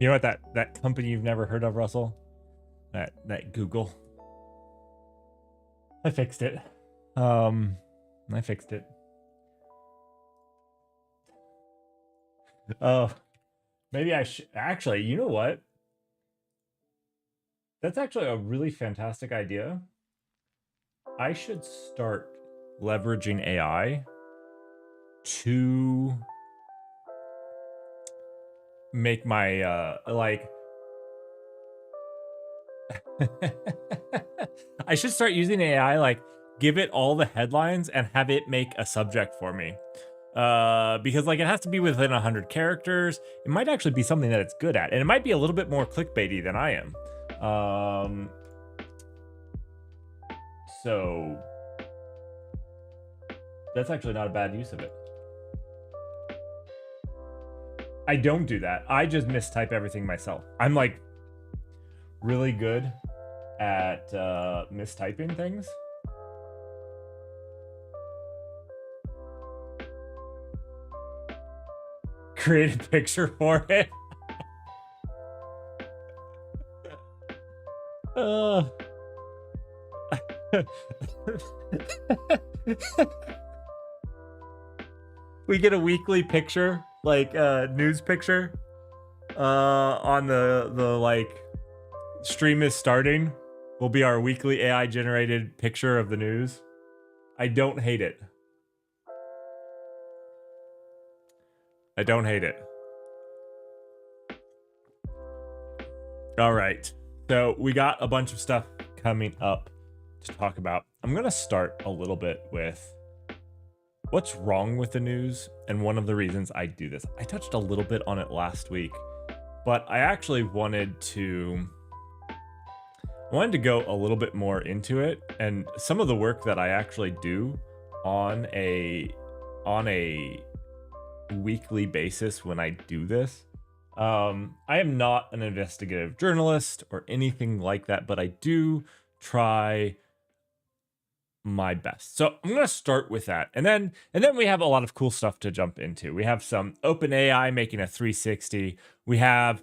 You know what, that company you've never heard of, Russell? That Google. I fixed it. I fixed it. Oh, maybe I should actually, you know what? That's actually a really fantastic idea. I should start leveraging AI to make my like I should start using AI, like give it all the headlines and have it make a subject for me. Because like it has to be within 100 characters. It might actually be something that it's good at, and it might be a little bit more clickbaity than I am. So that's actually not a bad use of it. I don't do that. I just mistype everything myself. I'm like really good at mistyping things. Create a picture for it. We get a weekly picture, like news picture on the like stream is starting. Will be our weekly AI generated picture of the news. I don't hate it. I don't hate it. All right. So we got a bunch of stuff coming up to talk about. I'm going to start a little bit with what's wrong with the news and one of the reasons I do this. I touched a little bit on it last week, but I actually wanted to go a little bit more into it, and some of the work that I actually do on a weekly basis when I do this. I am not an investigative journalist or anything like that, but I do try my best. So I'm going to start with that. And then we have a lot of cool stuff to jump into. We have some OpenAI making a 360. We have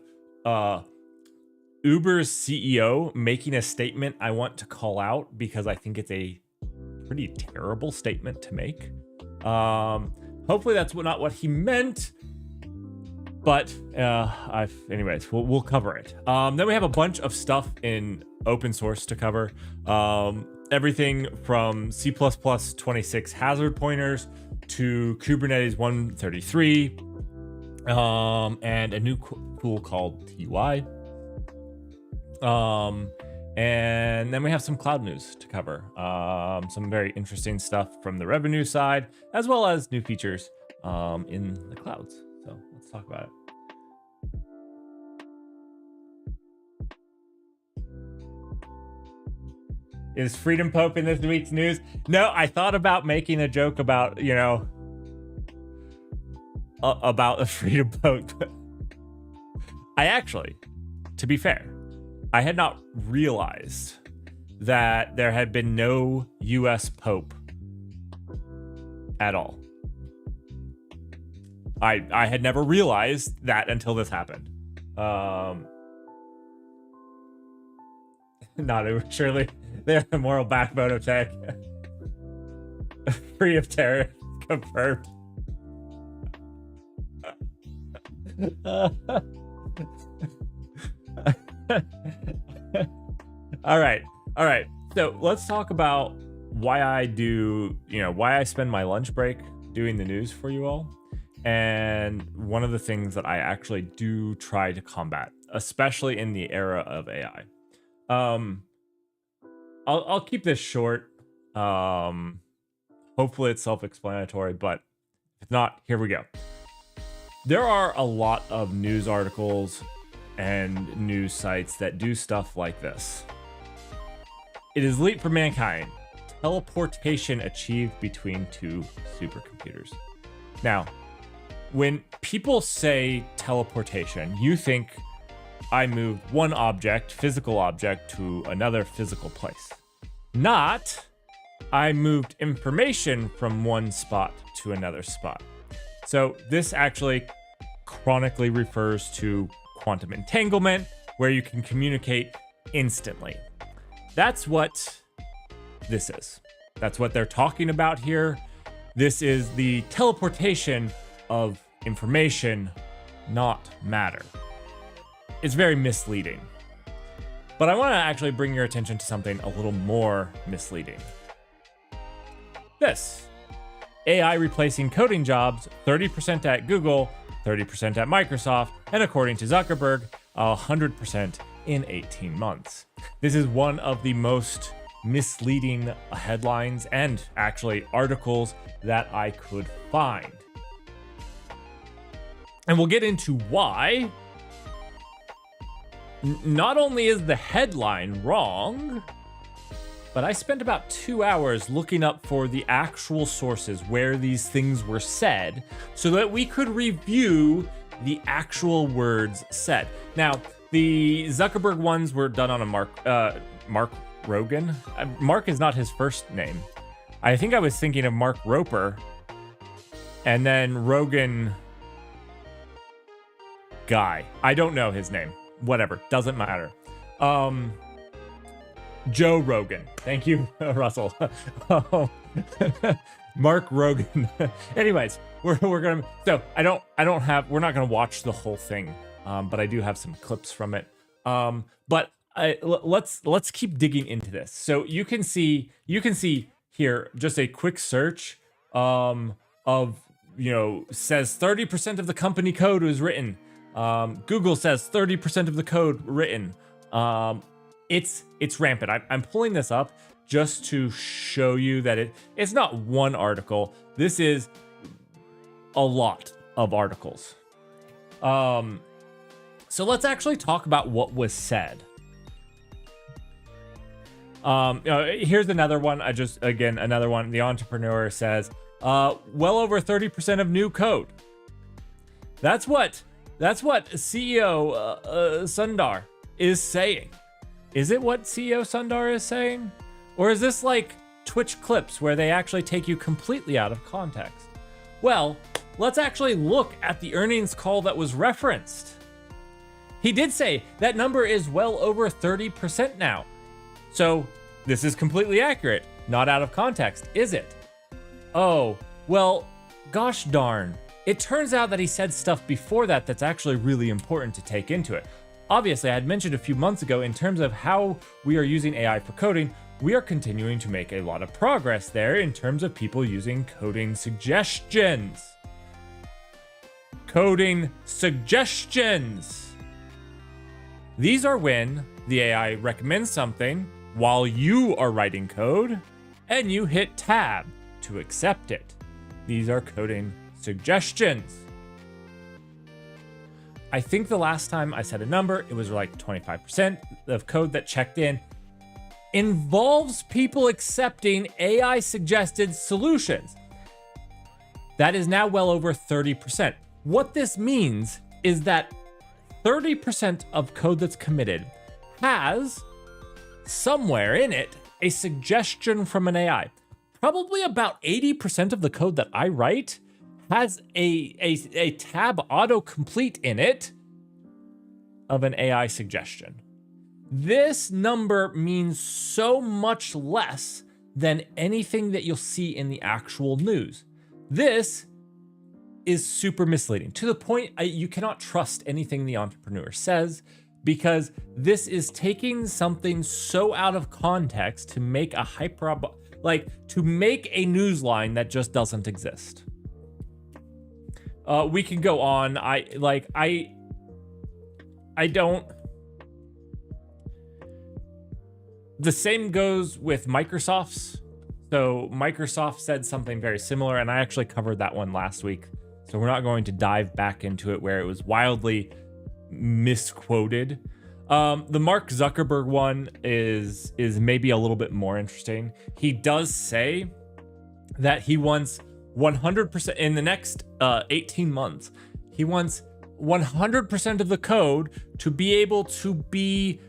Uber's CEO making a statement I want to call out because I think it's a pretty terrible statement to make. Hopefully that's not what he meant, but anyways, we'll cover it. Then we have a bunch of stuff in open source to cover. Everything from C++ 26 hazard pointers to Kubernetes 133, and a new tool called TY. And then we have some cloud news to cover. Some very interesting stuff from the revenue side, as well as new features in the clouds. So let's talk about it. Is Freedom Pope in this week's news? No, I thought about making a joke about, you know, about the Freedom Pope. I actually, to be fair, I had not realized that there had been no US Pope at all. I had never realized that until this happened. Not surely they're the moral backbone of tech. Free of terror, confirmed. All right. So let's talk about why I do, why I spend my lunch break doing the news for you all. And one of the things that I actually do try to combat, especially in the era of AI. I'll keep this short. Hopefully it's self-explanatory, but if not, here we go. There are a lot of news articles and news sites that do stuff like this. It is leap for mankind. Teleportation achieved between two supercomputers. Now, when people say teleportation, you think I moved one object, physical object, to another physical place. Not, I moved information from one spot to another spot. So this actually chronically refers to quantum entanglement, where you can communicate instantly. That's what this is. That's what they're talking about here. This is the teleportation of information, not matter. It's very misleading. But I want to actually bring your attention to something a little more misleading. This. AI replacing coding jobs, 30% at Google, 30% at Microsoft, and according to Zuckerberg, 100% in 18 months. This is one of the most misleading headlines and actually articles that I could find. And we'll get into why. Not only is the headline wrong, but I spent about 2 hours looking up for the actual sources where these things were said so that we could review the actual words said. Now, the Zuckerberg ones were done on a Mark Rogan. Mark is not his first name. I think I was thinking of Mark Roper, and then Rogan guy. I don't know his name. Whatever, doesn't matter. Joe Rogan. Thank you, Russell. Mark Rogan. Anyways, we're gonna. So we're not gonna watch the whole thing, but I do have some clips from it. But let's keep digging into this. So you can see here just a quick search of says 30% of the company code was written. Google says 30% of the code written. It's rampant. I'm pulling this up just to show you that it's not one article. This is a lot of articles. So let's actually talk about what was said. Here's another one. Another one. The entrepreneur says, well over 30% of new code. That's what CEO Sundar is saying. Is it what CEO Sundar is saying? Or is this like Twitch clips where they actually take you completely out of context? Well, let's actually look at the earnings call that was referenced. He did say that number is well over 30% now. So this is completely accurate, not out of context, is it? Oh, well, gosh darn. It turns out that he said stuff before that that's actually really important to take into it. Obviously, I had mentioned a few months ago in terms of how we are using AI for coding, we are continuing to make a lot of progress there in terms of people using coding suggestions. Coding suggestions. These are when the AI recommends something while you are writing code and you hit tab to accept it. These are coding suggestions. I think the last time I said a number, it was like 25% of code that checked in involves people accepting AI suggested solutions. That is now well over 30%. What this means is that 30% of code that's committed has somewhere in it a suggestion from an AI. Probably about 80% of the code that I write has a tab autocomplete in it of an AI suggestion. This number means so much less than anything that you'll see in the actual news. This is super misleading to the point you cannot trust anything the entrepreneur says, because this is taking something so out of context to make a to make a news line that just doesn't exist. We can go on. I don't. The same goes with Microsoft's. So Microsoft said something very similar, and I actually covered that one last week. So we're not going to dive back into it where it was wildly misquoted. The Mark Zuckerberg one is maybe a little bit more interesting. He does say that he wants 100% in the next 18 months. He wants 100% of the code to be able to be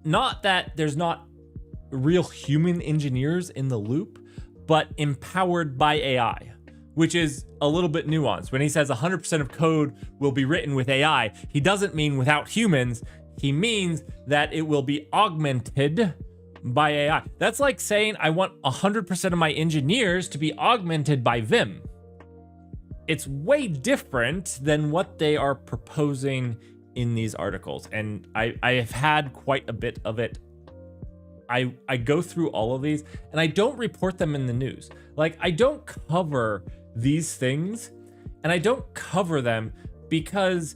not that there's not real human engineers in the loop, but empowered by AI, which is a little bit nuanced. When he says 100% of code will be written with AI, he doesn't mean without humans. He means that it will be augmented by AI. That's like saying I want 100% of my engineers to be augmented by Vim. It's way different than what they are proposing in these articles. And I have had quite a bit of it. I go through all of these and I don't report them in the news. Like, I don't cover these things, and I don't cover them because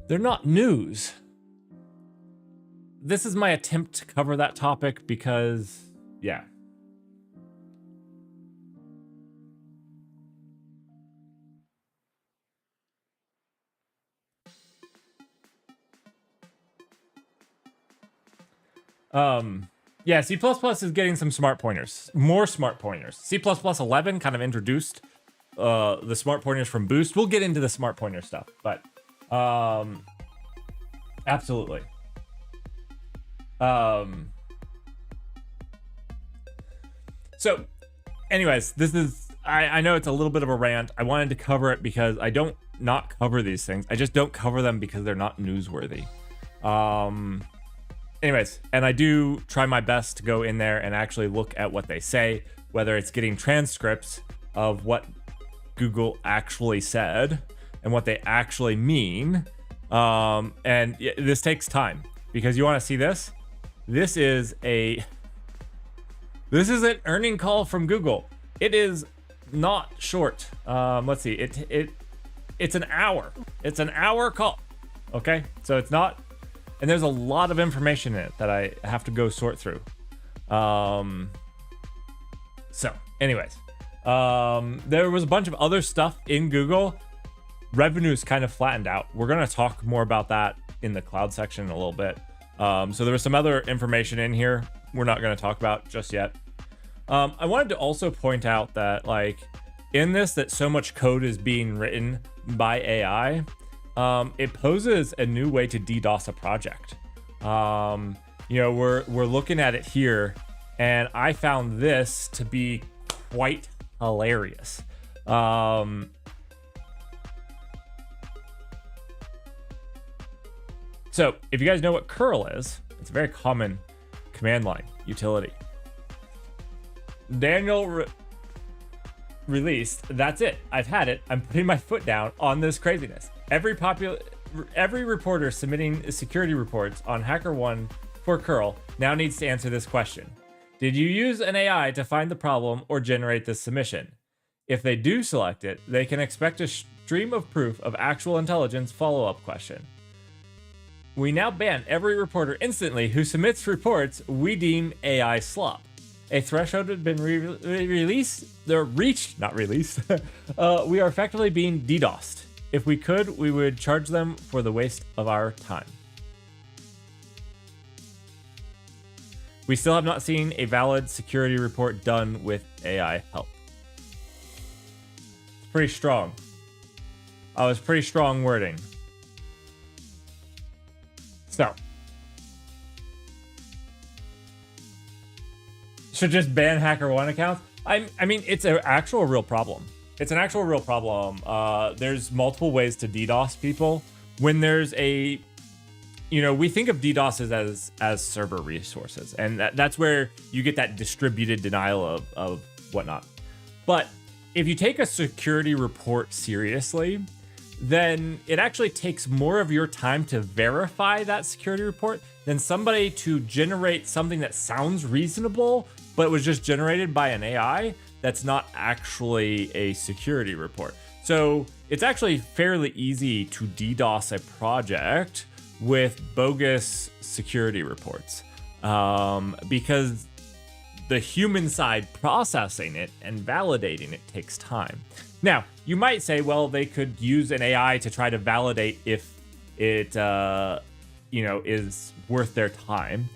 they're not news. This is my attempt to cover that topic because, yeah. Yeah, C++ is getting some smart pointers, more smart pointers. C++ 11 kind of introduced the smart pointers from Boost. We'll get into the smart pointer stuff, but absolutely. So anyways, this is, I know it's a little bit of a rant. I wanted to cover it because I don't not cover these things. I just don't cover them because they're not newsworthy. Anyways, and I do try my best to go in there and actually look at what they say, whether it's getting transcripts of what Google actually said and what they actually mean. And this takes time because you want to see this. This is an earning call from Google. It is not short. Let's see. It's an hour. It's an hour call. Okay, so it's not. And there's a lot of information in it that I have to go sort through. So anyways, there was a bunch of other stuff in Google. Revenue's kind of flattened out. We're going to talk more about that in the cloud section in a little bit. So there was some other information in here we're not going to talk about just yet. I wanted to also point out that, like, in this, that so much code is being written by AI. It poses a new way to DDoS a project. You know, we're looking at it here, and I found this to be quite hilarious. So if you guys know what curl is, it's a very common command line utility. Daniel released, that's it. I've had it. I'm putting my foot down on this craziness. Every reporter submitting security reports on HackerOne for curl now needs to answer this question. Did you use an AI to find the problem or generate this submission? If they do select it, they can expect a stream of proof of actual intelligence follow-up question. We now ban every reporter instantly who submits reports we deem AI slop. A threshold had been reached, not released. We are effectively being DDoSed. If we could, we would charge them for the waste of our time. We still have not seen a valid security report done with AI help. It's pretty strong. It was pretty strong wording. So, should just ban HackerOne accounts? I mean, it's an actual real problem. It's an actual real problem. There's multiple ways to DDoS people. When there's a, you know, we think of DDoS as server resources, and that's where you get that distributed denial of whatnot. But if you take a security report seriously, then it actually takes more of your time to verify that security report than somebody to generate something that sounds reasonable, but was just generated by an AI that's not actually a security report. So it's actually fairly easy to DDoS a project with bogus security reports because the human side processing it and validating it takes time. Now, you might say, well, they could use an AI to try to validate if it, you know, is worth their time.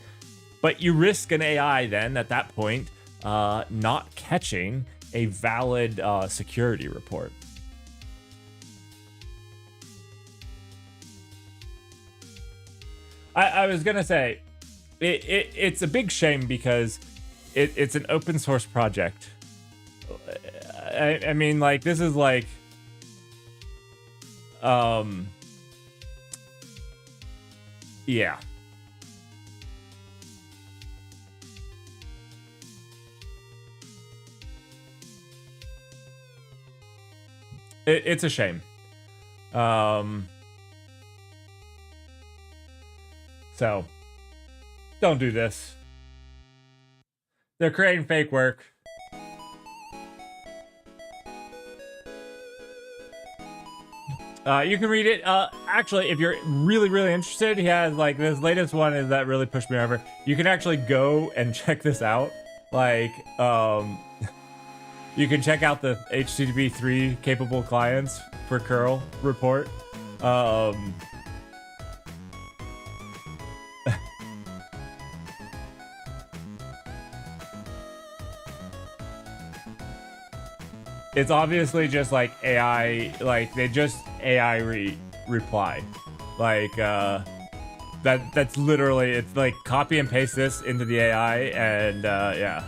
But you risk an AI then at that point not catching a valid security report. I was gonna say, it's a big shame because it's an open source project. I mean, like, this is like, yeah. It's a shame. So, don't do this. They're creating fake work. You can read it. Actually, if you're really, really interested, he has like this latest one is that really pushed me over. You can actually go and check this out. Like, you can check out the HTTP 3 capable clients for curl report. It's obviously just like AI, like they just AI reply. Like, that's literally, it's like copy and paste this into the AI and, yeah.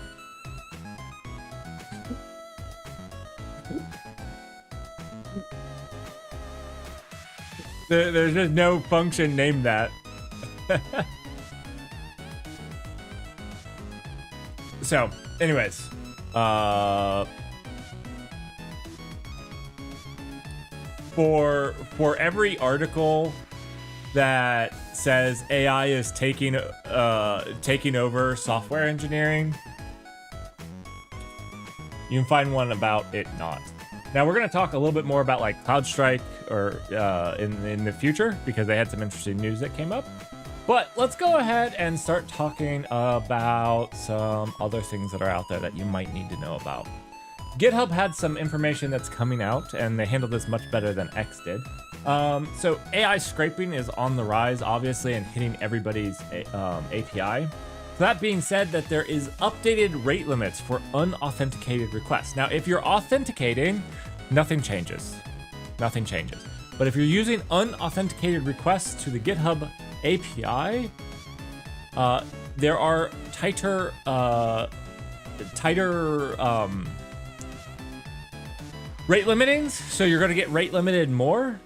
There's just no function named that. So, anyways, for every article that says AI is taking over software engineering, you can find one about it not. Now we're going to talk a little bit more about like CloudStrike or in the future because they had some interesting news that came up. But let's go ahead and start talking about some other things that are out there that you might need to know about. GitHub had some information that's coming out, and they handled this much better than X did. So AI scraping is on the rise, obviously, and hitting everybody's API. So that being said, that there is updated rate limits for unauthenticated requests. Now, if you're authenticating, nothing changes. Nothing changes. But if you're using unauthenticated requests to the GitHub API, there are tighter rate limitings, so you're going to get rate limited more,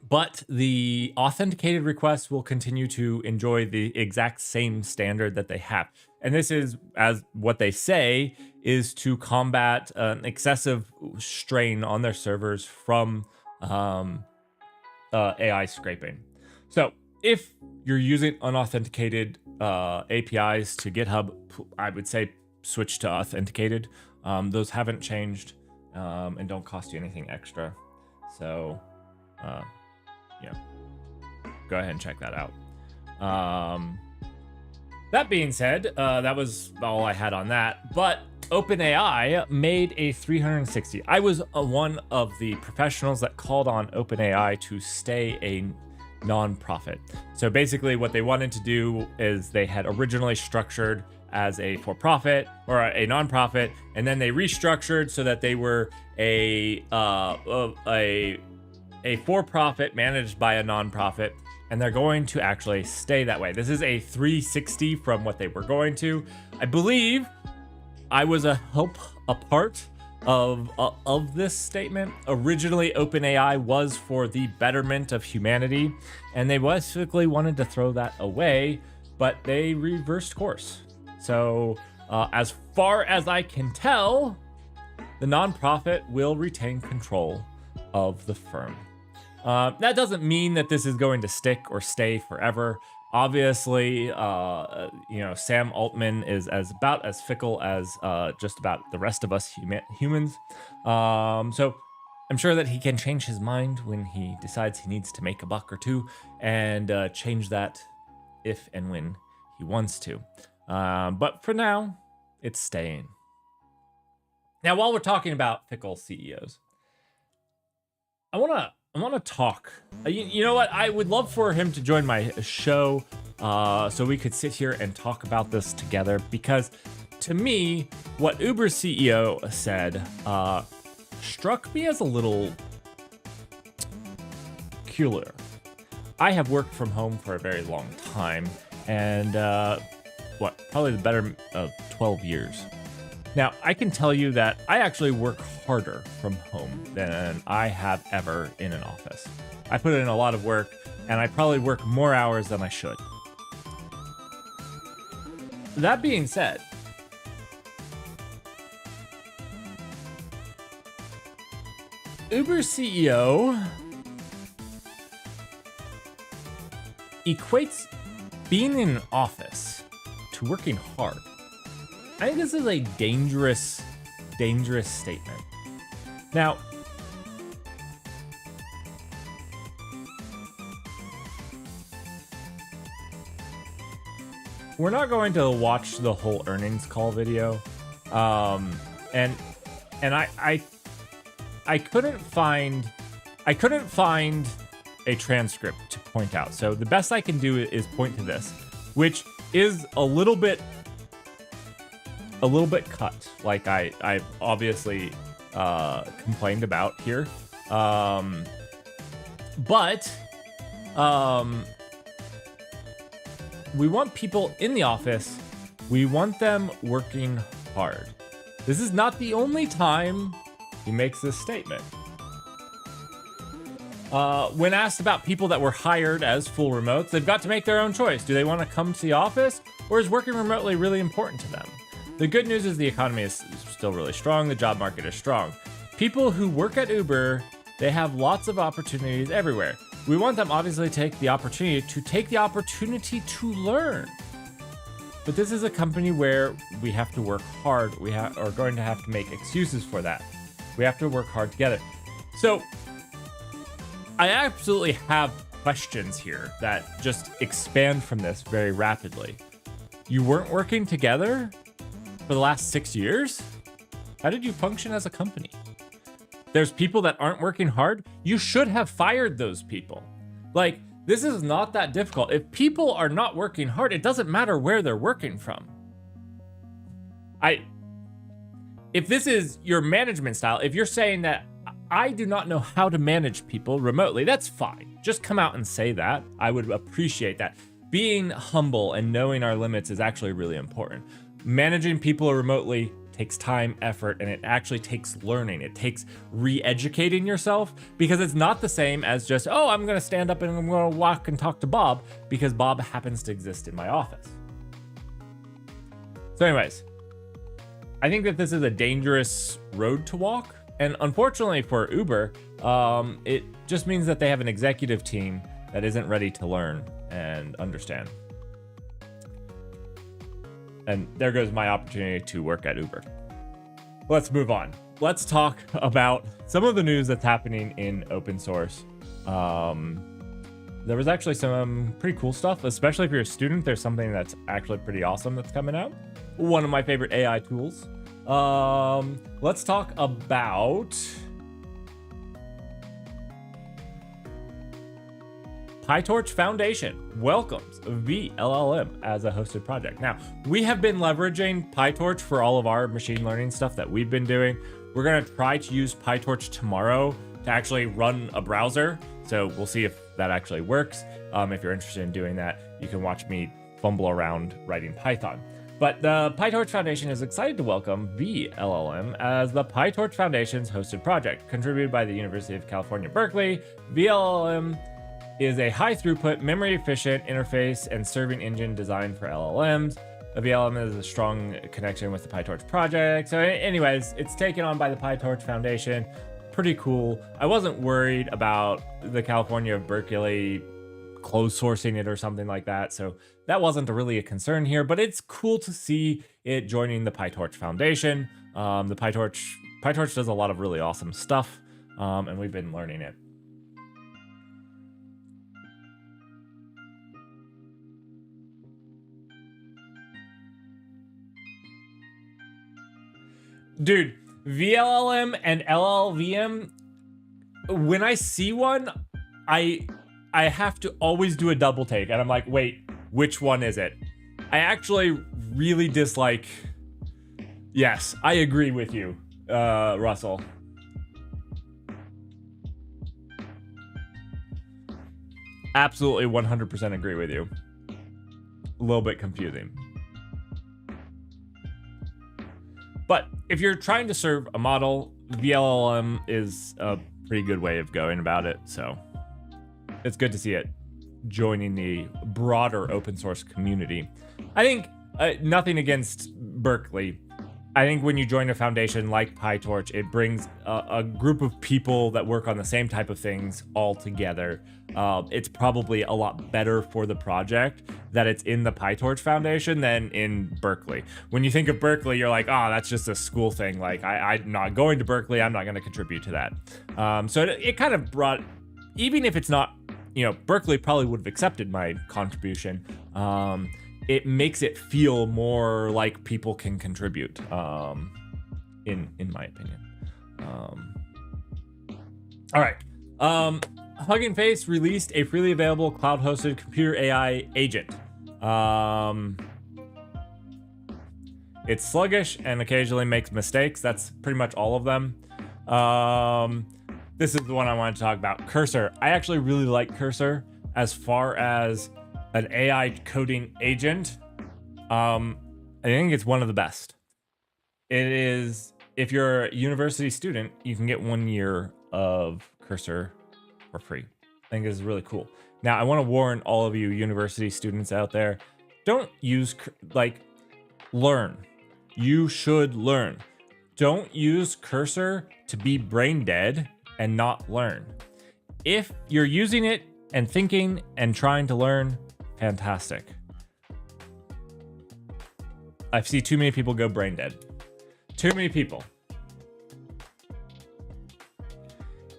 but the authenticated requests will continue to enjoy the exact same standard that they have. And this is, as what they say, is to combat an excessive strain on their servers from AI scraping. So if you're using unauthenticated APIs to GitHub, I would say switch to authenticated. Those haven't changed. And don't cost you anything extra. So, yeah, go ahead and check that out. That being said, that was all I had on that. But OpenAI made a 360. I was one of the professionals that called on OpenAI to stay a nonprofit. So basically what they wanted to do is they had originally structured as a for-profit or a nonprofit, and then they restructured so that they were a for-profit managed by a nonprofit, and they're going to actually stay that way. This is a 360 from what they were going to. I believe I was a part of this statement. Originally, OpenAI was for the betterment of humanity, and they basically wanted to throw that away, but they reversed course. So as far as I can tell, the nonprofit will retain control of the firm. That doesn't mean that this is going to stick or stay forever. Obviously, Sam Altman is about as fickle as just about the rest of us humans. So I'm sure that he can change his mind when he decides he needs to make a buck or two and change that if and when he wants to. But for now, it's staying. Now, while we're talking about fickle CEOs, I want to talk. You know what? I would love for him to join my show so we could sit here and talk about this together, because to me, what Uber's CEO said struck me as a little peculiar. I have worked from home for a very long time, and probably the better of 12 years. Now, I can tell you that I actually work harder from home than I have ever in an office. I put in a lot of work, and I probably work more hours than I should. That being said, Uber CEO equates being in an office to working hard. I think this is a dangerous statement. Now, we're not going to watch the whole earnings call video, and I couldn't find a transcript to point out. So the best I can do is point to this, which is a little bit cut, like I obviously complained about here, but we want people in the office. We want them working hard. This is not the only time he makes this statement. When asked about people that were hired as full remotes, they've got to make their own choice. Do they want to come to the office, or is working remotely really important to them? The good news is the economy is still really strong. The job market is strong. People who work at Uber, they have lots of opportunities everywhere. We want them obviously to take the opportunity to learn. But this is a company where we have to work hard. We are going to have to make excuses for that. We have to work hard together. So I absolutely have questions here that just expand from this very rapidly. You weren't working together for the last 6 years? How did you function as a company? There's people that aren't working hard. You should have fired those people. Like, this is not that difficult. If people are not working hard, it doesn't matter where they're working from. If this is your management style, if you're saying that I do not know how to manage people remotely, that's fine. Just come out and say that. I would appreciate that. Being humble and knowing our limits is actually really important. Managing people remotely takes time, effort, and it actually takes learning. It takes re-educating yourself, because it's not the same as just, oh, I'm gonna stand up and I'm gonna walk and talk to Bob because Bob happens to exist in my office. So anyways, I think that this is a dangerous road to walk. And unfortunately for Uber, it just means that they have an executive team that isn't ready to learn and understand. And there goes my opportunity to work at Uber. Let's move on. Let's talk about some of the news that's happening in open source. There was actually some pretty cool stuff, especially if you're a student. There's something that's actually pretty awesome that's coming out. One of my favorite AI tools. Let's talk about PyTorch Foundation welcomes VLLM as a hosted project. Now, we have been leveraging PyTorch for all of our machine learning stuff that we've been doing. We're gonna try to use PyTorch tomorrow to actually run a browser. So we'll see if that actually works. If you're interested in doing that, you can watch me fumble around writing Python. But the PyTorch Foundation is excited to welcome VLLM as the PyTorch Foundation's hosted project. Contributed by the University of California, Berkeley, VLLM is a high-throughput, memory-efficient interface and serving engine designed for LLMs. A VLLM is a strong connection with the PyTorch project. So anyways, it's taken on by the PyTorch Foundation. Pretty cool. I wasn't worried about the California of Berkeley closed sourcing it or something like that. So that wasn't really a concern here, but it's cool to see it joining the PyTorch Foundation. The PyTorch does a lot of really awesome stuff, and we've been learning it. Dude, VLLM and LLVM, when I see one, I have to always do a double take, and I'm like, wait, which one is it? I actually really dislike... Yes, I agree with you, Russell. Absolutely 100% agree with you. A little bit confusing. But if you're trying to serve a model, VLLM is a pretty good way of going about it. So it's good to see it joining the broader open source community. I think nothing against Berkeley. I think when you join a foundation like PyTorch, it brings a group of people that work on the same type of things all together. It's probably a lot better for the project that it's in the PyTorch Foundation than in Berkeley. When you think of Berkeley, you're like, oh, that's just a school thing. Like, I'm not going to Berkeley. I'm not going to contribute to that. So it kind of brought, even if it's not, Berkeley probably would have accepted my contribution. It makes it feel more like people can contribute, in my opinion. All right. Hugging Face released a freely available cloud-hosted computer AI agent. It's sluggish and occasionally makes mistakes. That's pretty much all of them. This is the one I wanted to talk about. Cursor. I actually really like Cursor as far as an AI coding agent. I think it's one of the best. It is, if you're a university student, you can get 1 year of Cursor for free. I think this is really cool. Now, I want to warn all of you university students out there, don't use, learn. You should learn. Don't use Cursor to be brain dead and not learn. If you're using it and thinking and trying to learn, fantastic. I see too many people go brain dead. Too many people.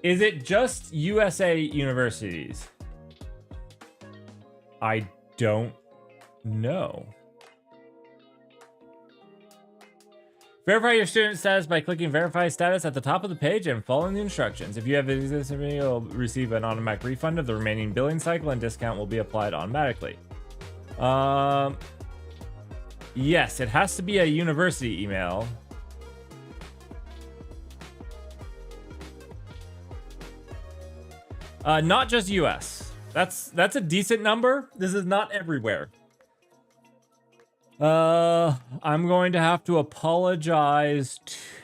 Is it just USA universities? I don't know. Verify your student status by clicking verify status at the top of the page and following the instructions. If you have this, you'll receive an automatic refund of the remaining billing cycle and discount will be applied automatically. Yes, it has to be a university email. Not just US. That's a decent number. This is not everywhere. I'm going to have to apologize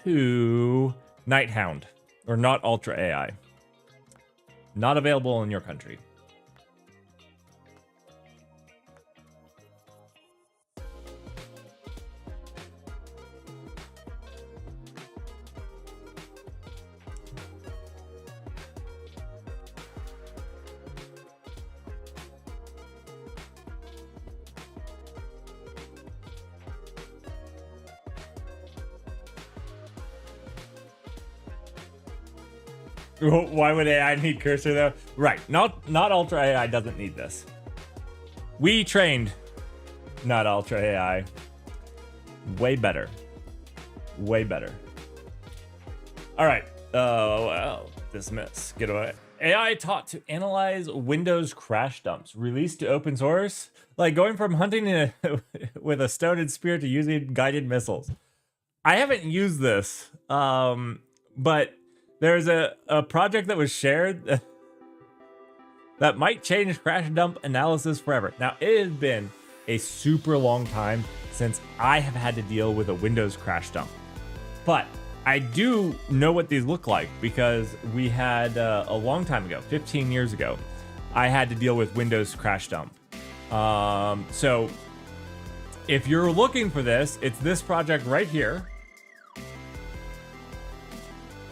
to Nighthound, or Not Ultra AI. Not available in your country. Why would AI need Cursor though? Right, not Ultra AI doesn't need this. We trained Not Ultra AI. Way better. Way better. All right. Well, dismiss. Get away. AI taught to analyze Windows crash dumps. Released to open source. Like going from hunting with a stone and spear to using guided missiles. I haven't used this, but there's a project that was shared that might change crash dump analysis forever. Now, it has been a super long time since I have had to deal with a Windows crash dump. But I do know what these look like because we had a long time ago, 15 years ago, I had to deal with Windows crash dump. So if you're looking for this, it's this project right here.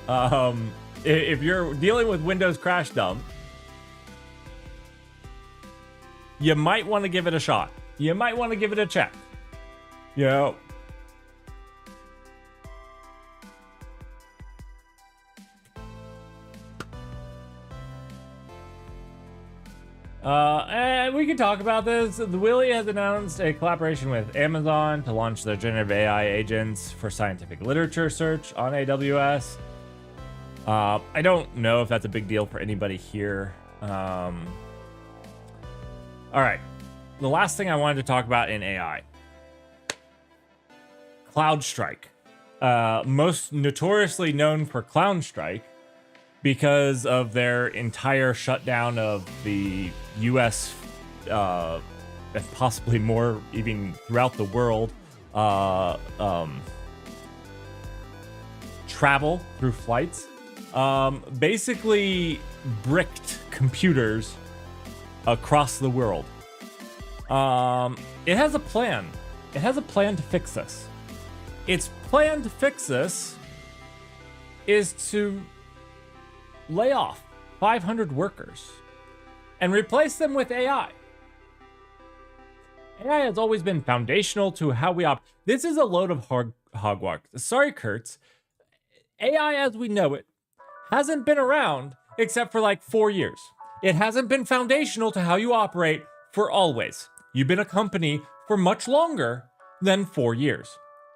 If you're dealing with Windows crash dump, you might want to give it a shot. You might want to give it a check. You know. And we can talk about this. The Willy has announced a collaboration with Amazon to launch their generative AI agents for scientific literature search on AWS. I don't know if that's a big deal for anybody here. All right. The last thing I wanted to talk about in AI. CloudStrike. Most notoriously known for CloudStrike because of their entire shutdown of the US, and possibly more even throughout the world, travel through flights, basically bricked computers across the world. It has a plan. It has a plan to fix this. Its plan to fix this is to lay off 500 workers and replace them with AI. AI has always been foundational to how we operate. This is a load of hogwash. Sorry, Kurtz. AI as we know it hasn't been around except for like 4 years. It hasn't been foundational to how you operate for always. You've been a company for much longer than 4 years.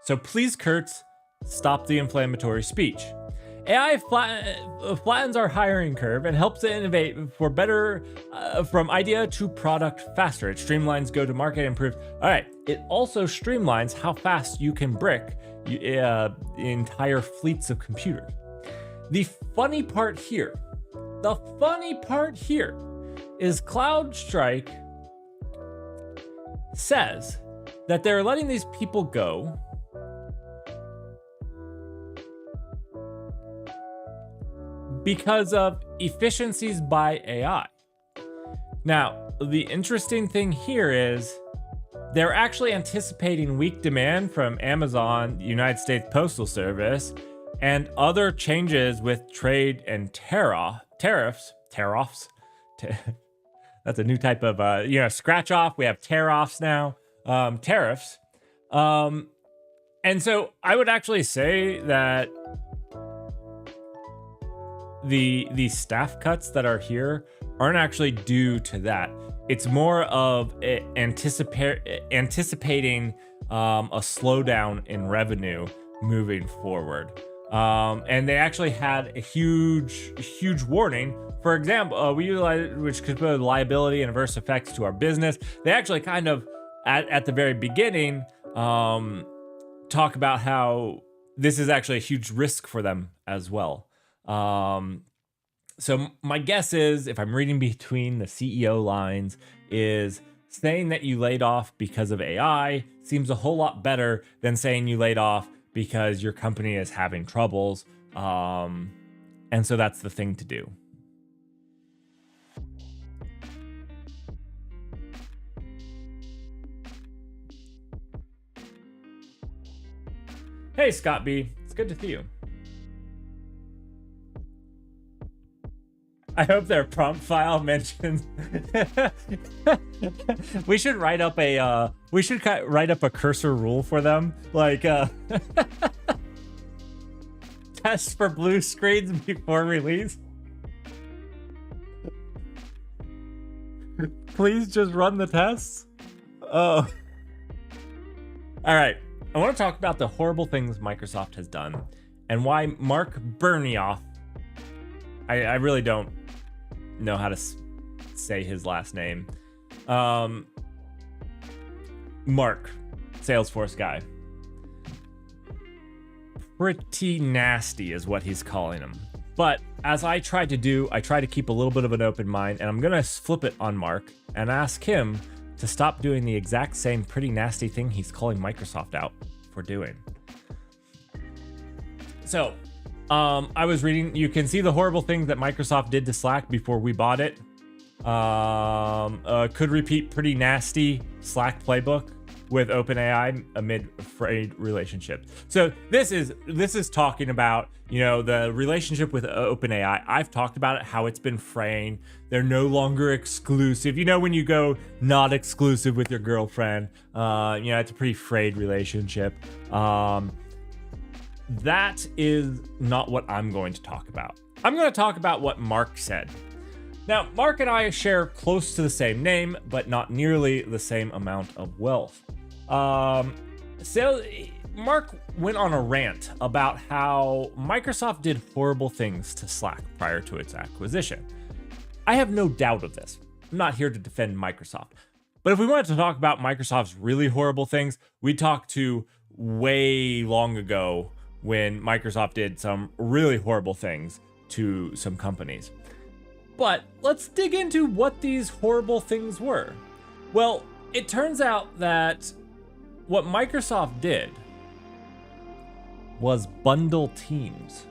So please, Kurtz, stop the inflammatory speech. AI flattens our hiring curve and helps to innovate for better, from idea to product faster. It streamlines go-to-market, improves. All right, it also streamlines how fast you can brick entire fleets of computers. The funny part here is CloudStrike says that they're letting these people go because of efficiencies by AI. Now, the interesting thing here is they're actually anticipating weak demand from Amazon, the United States Postal Service, and other changes with trade and tariffs. That's a new type of, scratch off. We have tariffs now, tariffs. And so I would actually say that the staff cuts that are here aren't actually due to that. It's more of anticipating a slowdown in revenue moving forward. And they actually had a huge warning. For example, we utilize which could put liability and adverse effects to our business. They actually kind of at the very beginning talk about how this is actually a huge risk for them as well. So my guess is, if I'm reading between the CEO lines, is saying that you laid off because of AI seems a whole lot better than saying you laid off because your company is having troubles. And so that's the thing to do. Hey, Scott B. It's good to see you. I hope their prompt file mentions. We should write up a cursor rule for them, like test for blue screens before release. Please just run the tests. Oh. All right. I want to talk about the horrible things Microsoft has done and why Mark Bernioff. I really don't know how to say his last name. Mark, Salesforce guy. Pretty nasty is what he's calling him. But as I tried to do, I try to keep a little bit of an open mind, and I'm gonna flip it on Mark and ask him to stop doing the exact same pretty nasty thing he's calling Microsoft out for doing. So, I was reading, you can see the horrible things that Microsoft did to Slack before we bought it. Could repeat pretty nasty Slack playbook with OpenAI amid frayed relationships. So this is talking about, the relationship with OpenAI. I've talked about it, how it's been fraying. They're no longer exclusive. When you go not exclusive with your girlfriend, it's a pretty frayed relationship. That is not what I'm going to talk about. I'm going to talk about what Mark said. Now, Mark and I share close to the same name, but not nearly the same amount of wealth. So Mark went on a rant about how Microsoft did horrible things to Slack prior to its acquisition. I have no doubt of this. I'm not here to defend Microsoft. But if we wanted to talk about Microsoft's really horrible things, we talked to way long ago when Microsoft did some really horrible things to some companies. But let's dig into what these horrible things were. Well, it turns out that what Microsoft did was bundle teams.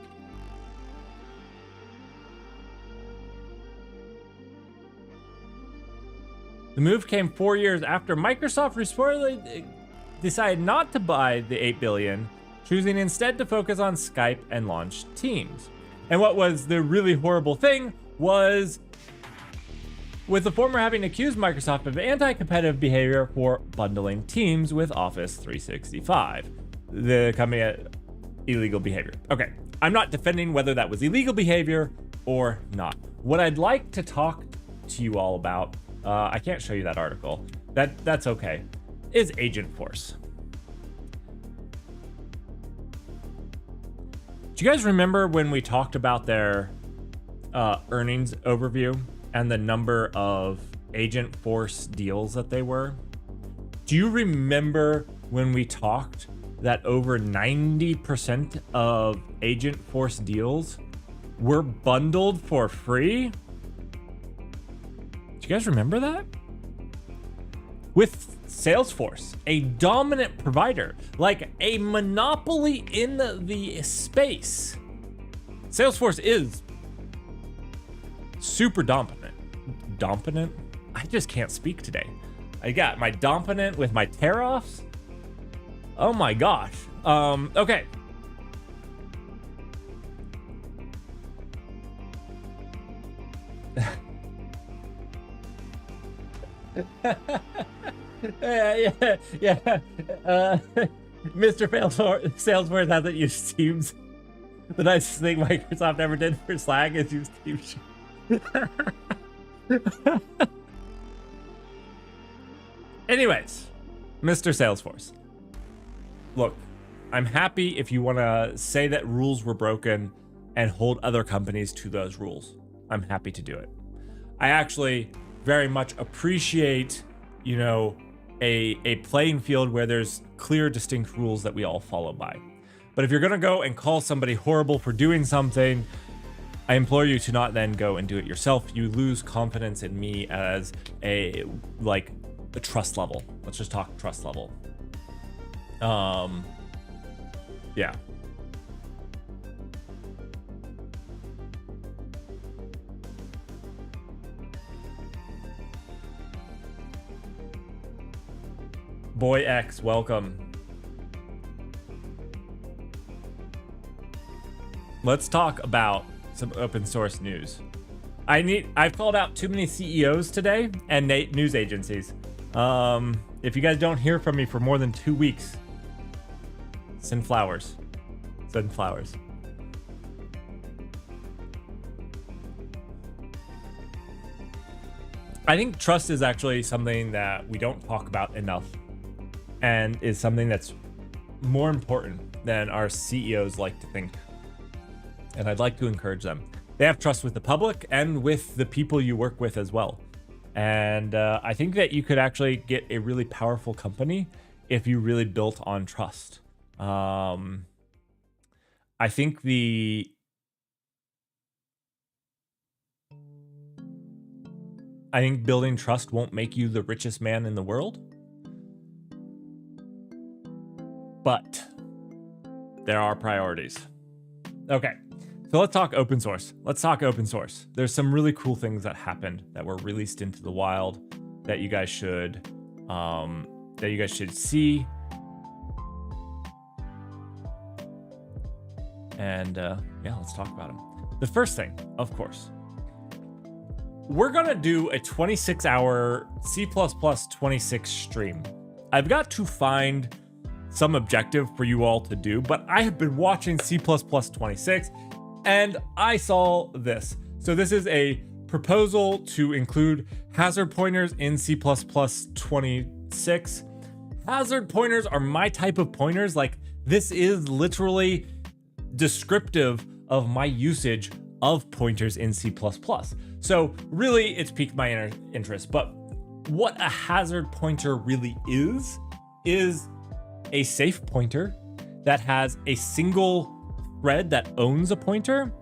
The move came 4 years after Microsoft reportedly decided not to buy the $8 billion, choosing instead to focus on Skype and launch Teams. And what was the really horrible thing was, with the former having accused Microsoft of anti-competitive behavior for bundling Teams with Office 365. The company had illegal behavior. Okay, I'm not defending whether that was illegal behavior or not. What I'd like to talk to you all about, I can't show you that article, that's okay, is Agent Force. Do you guys remember when we talked about their earnings overview and the number of Agent Force deals that they were? Do you remember when we talked that over 90% of Agent Force deals were bundled for free? Do you guys remember that? With Salesforce, a dominant provider, like a monopoly in the space, Salesforce is super dominant. Dominant? I just can't speak today. I got my dominant with my tear-offs. Oh my gosh. Okay. Yeah. Mr. Salesforce hasn't used Teams. The nicest thing Microsoft ever did for Slack is use Teams. Anyways, Mr. Salesforce. Look, I'm happy if you want to say that rules were broken and hold other companies to those rules. I'm happy to do it. I actually very much appreciate, you know, a playing field where there's clear, distinct rules that we all follow by. But if you're going to go and call somebody horrible for doing something, I implore you to not then go and do it yourself. You lose confidence in me as a trust level. Let's just talk trust level. Yeah. Boy X, welcome. Let's talk about some open source news. I've called out too many CEOs today and news agencies. If you guys don't hear from me for more than 2 weeks, send flowers. Send flowers. I think trust is actually something that we don't talk about enough, and is something that's more important than our CEOs like to think. And I'd like to encourage them. They have trust with the public and with the people you work with as well. And I think that you could actually get a really powerful company if you really built on trust. I think building trust won't make you the richest man in the world. But there are priorities. Okay, so let's talk open source. There's some really cool things that happened that were released into the wild that you guys should see. And yeah, let's talk about them. The first thing, of course, we're gonna do a 26-hour C++ 26 stream. I've got to find some objective for you all to do, but I have been watching C++ 26 and I saw this. So this is a proposal to include hazard pointers in C++ 26. Hazard pointers are my type of pointers. Like, this is literally descriptive of my usage of pointers in C++. So really, it's piqued my interest. But what a hazard pointer really is a safe pointer that has a single thread that owns a pointer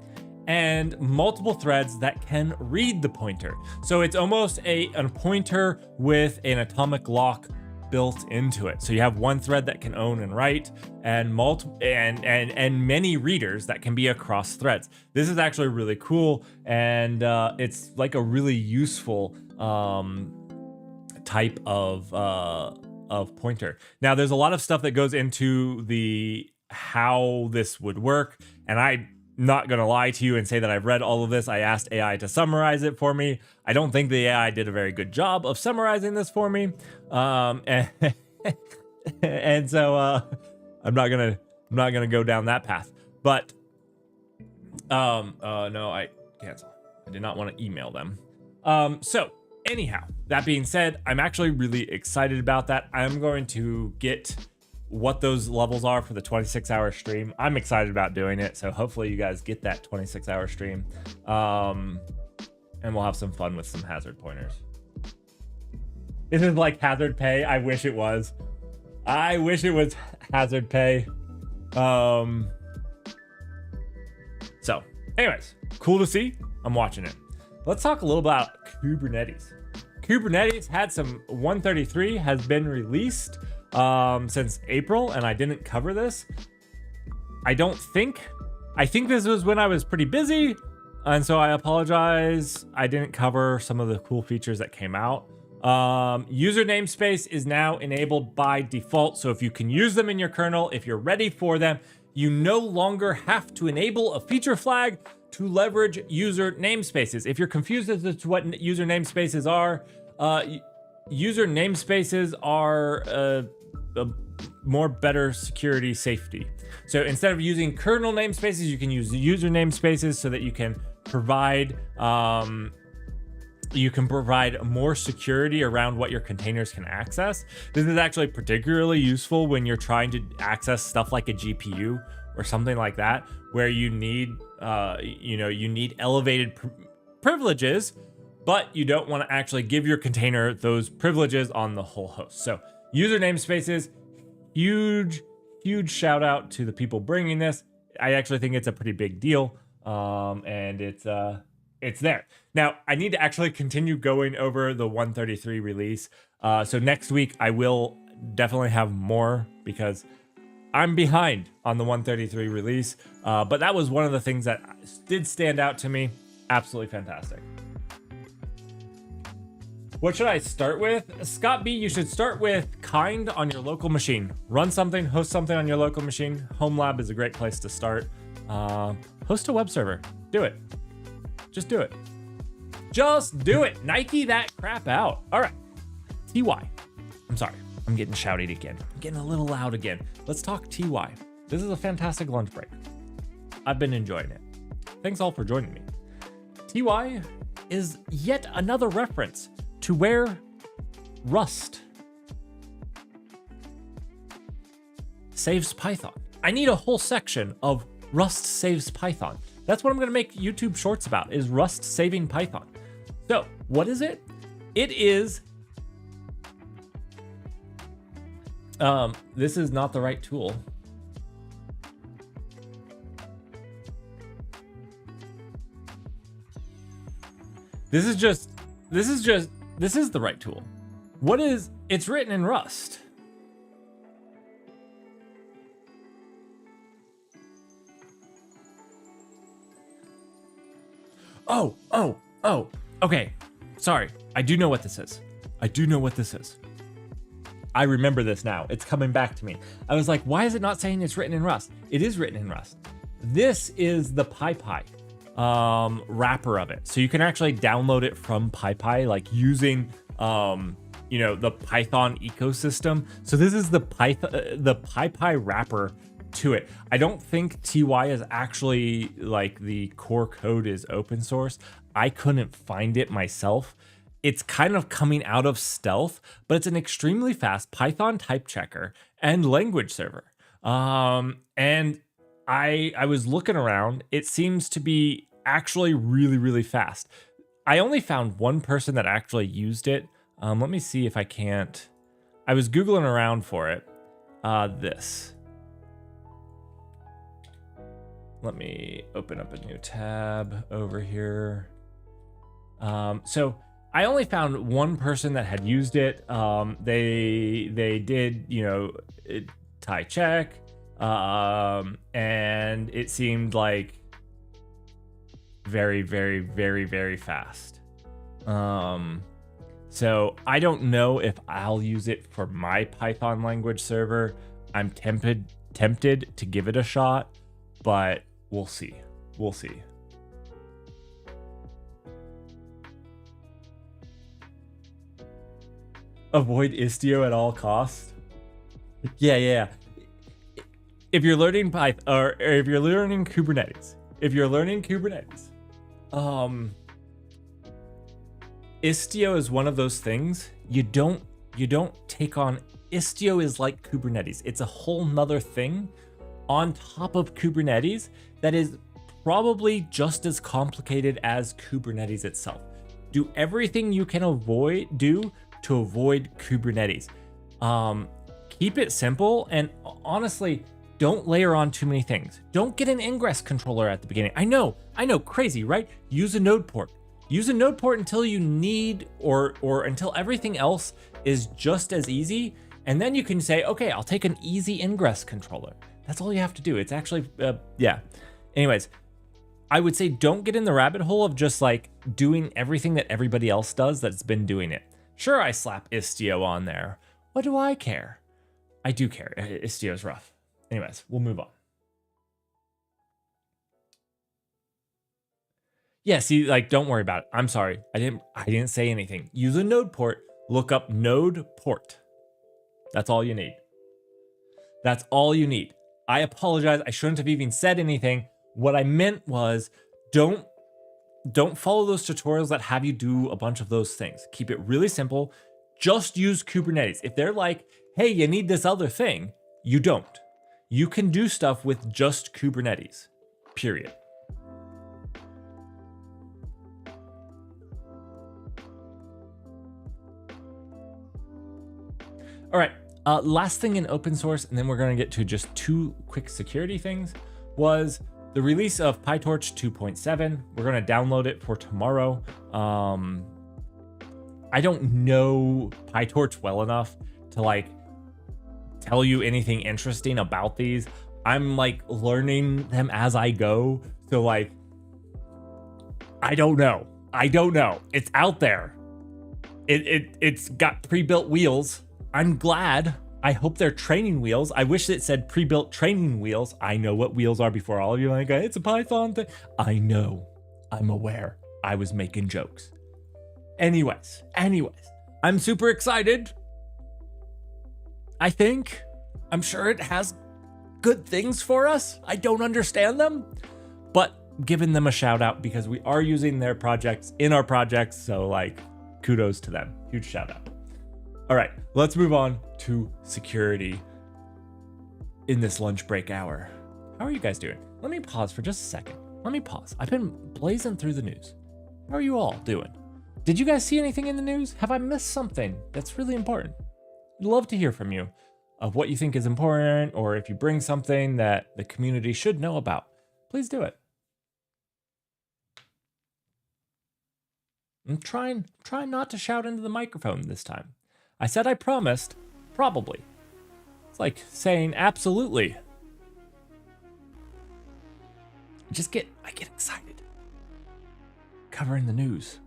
and multiple threads that can read the pointer. So it's almost a pointer with an atomic lock built into it. So you have one thread that can own and write, and many readers that can be across threads. This is actually really cool, and it's like a really useful type of pointer. Now, there's a lot of stuff that goes into the how this would work, and I'm not gonna lie to you and say that I've read all of this. I asked AI to summarize it for me. I don't think the AI did a very good job of summarizing this for me, and, and so I'm not gonna go down that path. But no, I cancel. I did not want to email them. So anyhow, that being said, I'm actually really excited about that. I'm going to get what those levels are for the 26-hour stream. I'm excited about doing it, so hopefully you guys get that 26-hour stream, and we'll have some fun with some hazard pointers. This is like hazard pay. I wish it was. I wish it was hazard pay. So anyways, cool to see. I'm watching it. Let's talk a little about Kubernetes. Kubernetes had some 133 has been released since April, and I didn't cover this. I think this was when I was pretty busy, and so I apologize. I didn't cover some of the cool features that came out. User namespace is now enabled by default, so if you can use them in your kernel, if you're ready for them, you no longer have to enable a feature flag to leverage user namespaces. If you're confused as to what user namespaces are a more better security safety. So instead of using kernel namespaces, you can use user namespaces so that you can provide more security around what your containers can access. This is actually particularly useful when you're trying to access stuff like a GPU or something like that, where you need elevated privileges, but you don't want to actually give your container those privileges on the whole host. So user namespaces, huge shout out to the people bringing this. I actually think it's a pretty big deal, and it's there. Now, I need to actually continue going over the 133 release. So next week I will definitely have more because I'm behind on the 133 release. But that was one of the things that did stand out to me. Absolutely fantastic. What should I start with? Scott B, you should start with kind on your local machine. Run something, host something on your local machine. Home Lab is a great place to start. Host a web server. Do it. Just do it. Just do it. Nike that crap out. All right. TY. I'm sorry. I'm getting shouty again. I'm getting a little loud again. Let's talk TY. This is a fantastic lunch break. I've been enjoying it. Thanks all for joining me. TY is yet another reference to where Rust saves Python. I need a whole section of Rust saves Python. That's what I'm going to make YouTube shorts about, is Rust saving Python. So what is it? It is, this is not the right tool. This is the right tool. What is, it's written in Rust. Oh, okay. Sorry. I do know what this is. I remember this now. It's coming back to me. I was like, why is it not saying it's written in Rust? It is written in Rust. This is the PyPy wrapper of it. So you can actually download it from PyPy, like using, the Python ecosystem. So this is the PyPy wrapper to it. I don't think TY is actually, like, the core code is open source. I couldn't find it myself. It's kind of coming out of stealth, but it's an extremely fast Python type checker and language server. And I was looking around. It seems to be actually really, really fast. I only found one person that actually used it. Let me see if I can't. I was Googling around for it. This. Let me open up a new tab over here. So I only found one person that had used it. They did, tie check, and it seemed like very, very, very, very fast. So I don't know if I'll use it for my Python language server. I'm tempted to give it a shot, but we'll see. We'll see. Avoid Istio at all costs. Yeah. If you're learning Python, or if you're learning Kubernetes, Istio is one of those things you don't take on. Istio is like Kubernetes. It's a whole nother thing on top of Kubernetes that is probably just as complicated as Kubernetes itself. Do everything you can do to avoid Kubernetes. Keep it simple, and honestly, don't layer on too many things. Don't get an ingress controller at the beginning. I know, crazy, right? Use a node port. Use a node port until you need, or until everything else is just as easy. And then you can say, okay, I'll take an easy ingress controller. That's all you have to do. It's actually, yeah. Anyways, I would say don't get in the rabbit hole of just like doing everything that everybody else does that's been doing it. Sure, I slap Istio on there. What do I care? I do care. Istio's rough. Anyways, we'll move on. Yeah, see, like, don't worry about it. I'm sorry. I didn't say anything. Use a node port. Look up node port. That's all you need. That's all you need. I apologize. I shouldn't have even said anything. What I meant was don't follow those tutorials that have you do a bunch of those things. Keep it really simple. Just use Kubernetes. If they're like, hey, you need this other thing, you don't. You can do stuff with just Kubernetes, period. All right, last thing in open source, and then we're gonna get to just two quick security things, was the release of PyTorch 2.7. We're gonna download it for tomorrow. I don't know PyTorch well enough to like tell you anything interesting about these. I'm like learning them as I go. So like, I don't know. It's out there. It's got pre-built wheels. I'm glad. I hope they're training wheels. I wish it said pre-built training wheels. I know what wheels are before all of you like, it's a Python thing. I know. I'm aware. I was making jokes. Anyways, I'm super excited. I'm sure it has good things for us. I don't understand them, but giving them a shout out because we are using their projects in our projects. So like, kudos to them. Huge shout out. All right, let's move on to security in this lunch break hour. How are you guys doing? Let me pause for just a second. I've been blazing through the news. How are you all doing? Did you guys see anything in the news? Have I missed something that's really important? I'd love to hear from you of what you think is important, or if you bring something that the community should know about, please do it. I'm trying not to shout into the microphone this time. I said I promised, probably. It's like saying absolutely. I get excited. Covering the news.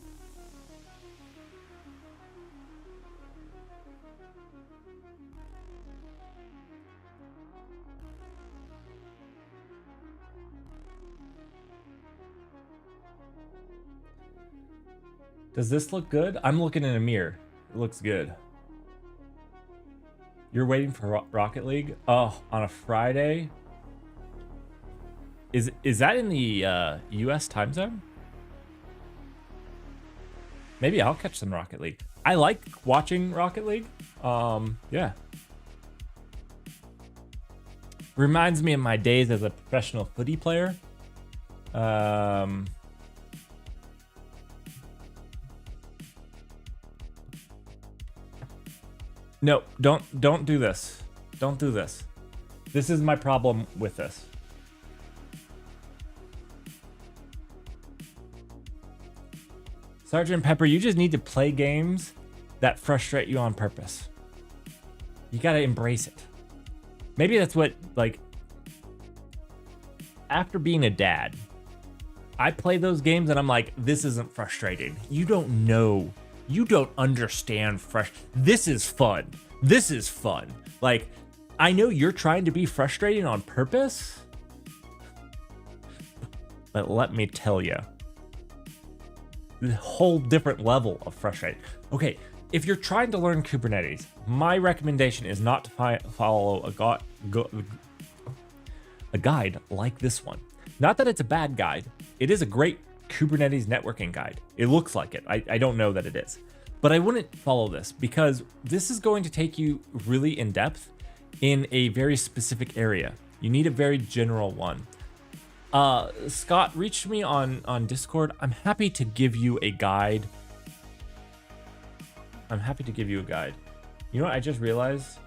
Does this look good? I'm looking in a mirror. It looks good. You're waiting for Rocket League? Oh, on a Friday? Is that in the US time zone? Maybe I'll catch some Rocket League. I like watching Rocket League. Yeah. Reminds me of my days as a professional footy player. No, don't do this. Don't do this. This is my problem with this. Sergeant Pepper, you just need to play games that frustrate you on purpose. You gotta embrace it. Maybe that's what, like, after being a dad, I play those games and I'm like, this isn't frustrating. You don't know You don't understand fresh. This is fun. This is fun. Like, I know you're trying to be frustrating on purpose, but let me tell you, a whole different level of frustrating. Okay, if you're trying to learn Kubernetes, my recommendation is not to follow a guide like this one. Not that it's a bad guide. It is a great Kubernetes networking guide. It looks like it. I don't know that it is. But I wouldn't follow this because this is going to take you really in depth in a very specific area. You need a very general one. Scott, reach me on Discord. I'm happy to give you a guide. You know what I just realized?